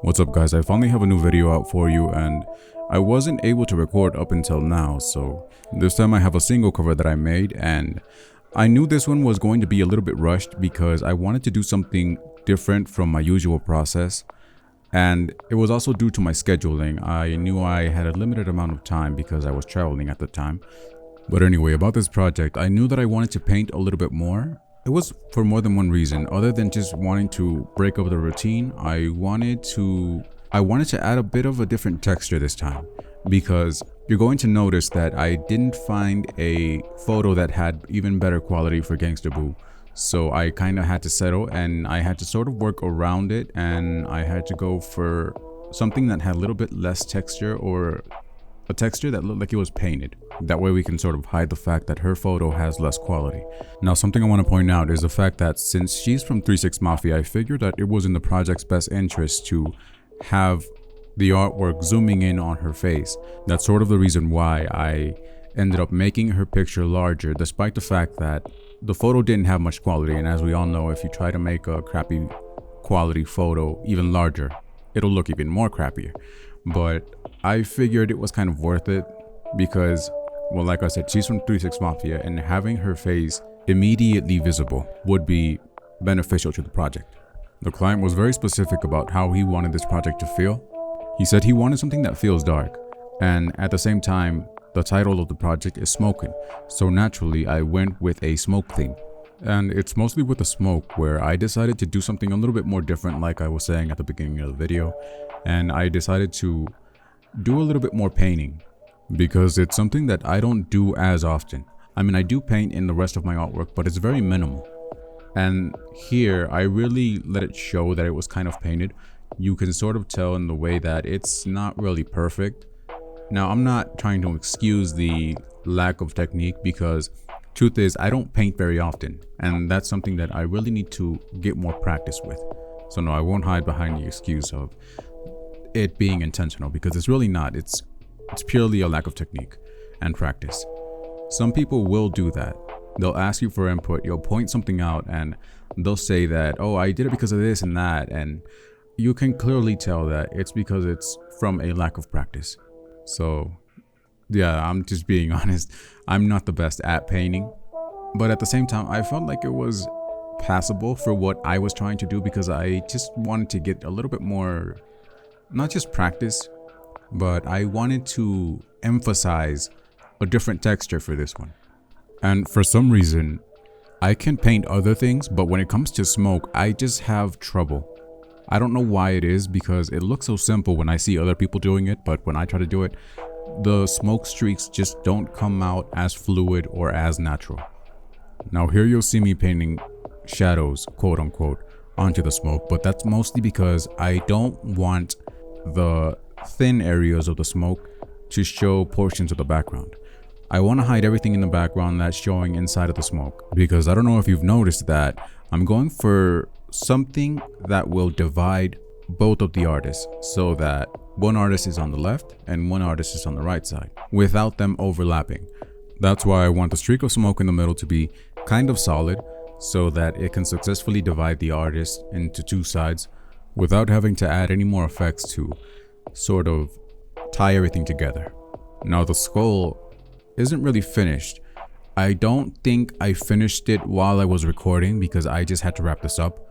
What's up guys, I finally have a new video out for you and I wasn't able to record up until now, so this time I have a single cover that I made and I knew this one was going to be a little bit rushed because I wanted to do something different from my usual process, and it was also due to my scheduling. I knew I had a limited amount of time because I was traveling at the time. But anyway, about this project, I knew that I wanted to paint a little bit more. It was for more than one reason. Other than just wanting to break up the routine, I wanted to add a bit of a different texture this time, because you're going to notice that I didn't find a photo that had even better quality for Gangsta Boo. So I kind of had to settle and I had to sort of work around it, and I had to go for something that had a little bit less texture, or a texture that looked like it was painted. That way we can sort of hide the fact that her photo has less quality. Now, something I want to point out is the fact that since she's from 3 6 Mafia, I figured that it was in the project's best interest to have the artwork zooming in on her face. That's sort of the reason why I ended up making her picture larger, despite the fact that the photo didn't have much quality. And as we all know, if you try to make a crappy quality photo even larger, it'll look even more crappier. But I figured it was kind of worth it because, well, like I said, she's from 3 6 Mafia, and having her face immediately visible would be beneficial to the project. The client was very specific about how he wanted this project to feel. He said he wanted something that feels dark, and at the same time, the title of the project is Smokin', so naturally I went with a smoke theme. And it's mostly with the smoke where I decided to do something a little bit more different, like I was saying at the beginning of the video, and I decided to do a little bit more painting because it's something that I don't do as often. I mean, I do paint in the rest of my artwork, but it's very minimal. And here I really let it show that it was kind of painted. You can sort of tell in the way that it's not really perfect. Now, I'm not trying to excuse the lack of technique, because truth is I don't paint very often, and that's something that I really need to get more practice with. So no, I won't hide behind the excuse of it being intentional, because it's really not. It's purely a lack of technique and practice. Some people will do that. They'll ask you for input, you'll point something out, and they'll say that, oh, I did it because of this and that, and you can clearly tell that it's because it's from a lack of practice. So yeah, I'm just being honest. I'm not the best at painting, but at the same time, I felt like it was passable for what I was trying to do, because I just wanted to get a little bit more, not just practice, but I wanted to emphasize a different texture for this one. And for some reason, I can paint other things, but when it comes to smoke, I just have trouble. I don't know why it is, because it looks so simple when I see other people doing it, but when I try to do it, the smoke streaks just don't come out as fluid or as natural. Now here you'll see me painting shadows, quote unquote, onto the smoke, but that's mostly because I don't want the thin areas of the smoke to show portions of the background. I want to hide everything in the background that's showing inside of the smoke, because I don't know if you've noticed that I'm going for something that will divide both of the artists, so that one artist is on the left and one artist is on the right side, without them overlapping. That's why I want the streak of smoke in the middle to be kind of solid, so that it can successfully divide the artist into two sides without having to add any more effects to sort of tie everything together. Now the skull isn't really finished. I don't think I finished it while I was recording, because I just had to wrap this up,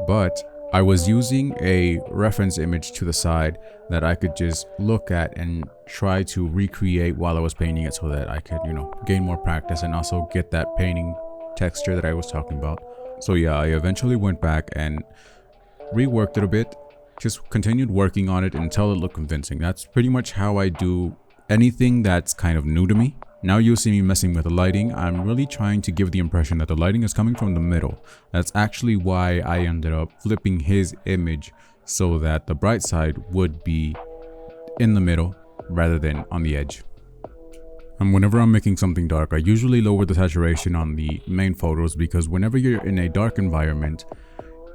but I was using a reference image to the side that I could just look at and try to recreate while I was painting it, so that I could, gain more practice and also get that painting texture that I was talking about. So yeah, I eventually went back and reworked it a bit, just continued working on it until it looked convincing. That's pretty much how I do anything that's kind of new to me. Now you'll see me messing with the lighting. I'm really trying to give the impression that the lighting is coming from the middle. That's actually why I ended up flipping his image so that the bright side would be in the middle rather than on the edge. And whenever I'm making something dark, I usually lower the saturation on the main photos, because whenever you're in a dark environment,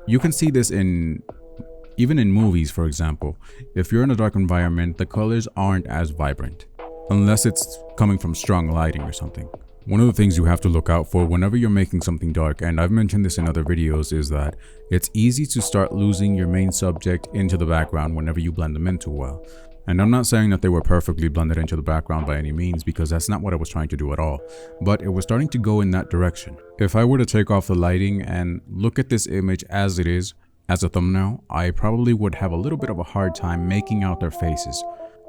you can see this even in movies, for example. If you're in a dark environment, the colors aren't as vibrant, unless it's coming from strong lighting or something. One of the things you have to look out for whenever you're making something dark, and I've mentioned this in other videos, is that it's easy to start losing your main subject into the background whenever you blend them in too well. And I'm not saying that they were perfectly blended into the background by any means, because that's not what I was trying to do at all, but it was starting to go in that direction. If I were to take off the lighting and look at this image as it is, as a thumbnail, I probably would have a little bit of a hard time making out their faces.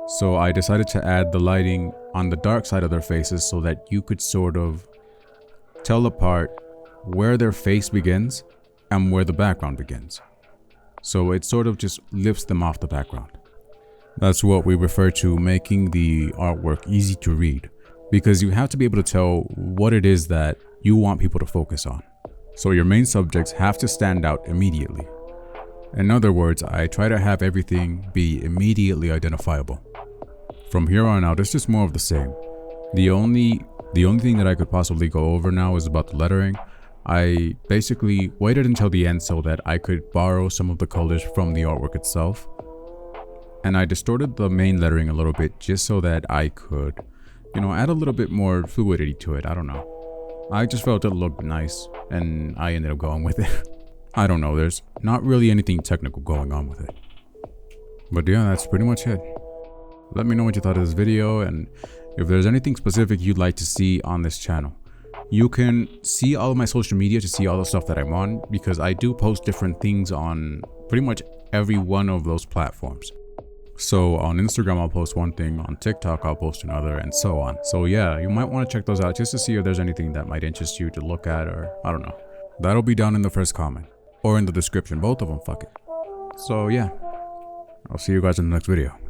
So I decided to add the lighting on the dark side of their faces so that you could sort of tell apart where their face begins and where the background begins. So it sort of just lifts them off the background. That's what we refer to making the artwork easy to read, because you have to be able to tell what it is that you want people to focus on. So your main subjects have to stand out immediately. In other words, I try to have everything be immediately identifiable. From here on out, it's just more of the same. The only thing that I could possibly go over now is about the lettering. I basically waited until the end so that I could borrow some of the colors from the artwork itself. And I distorted the main lettering a little bit just so that I could, add a little bit more fluidity to it. I don't know. I just felt it looked nice and I ended up going with it. I don't know, there's not really anything technical going on with it. But yeah, that's pretty much it. Let me know what you thought of this video, and if there's anything specific you'd like to see on this channel. You can see all of my social media to see all the stuff that I'm on, because I do post different things on pretty much every one of those platforms. So on Instagram I'll post one thing, on TikTok I'll post another, and so on. So yeah, you might want to check those out just to see if there's anything that might interest you to look at, or I don't know. That'll be down in the first comment. Or in the description, both of them, fuck it. So yeah, I'll see you guys in the next video.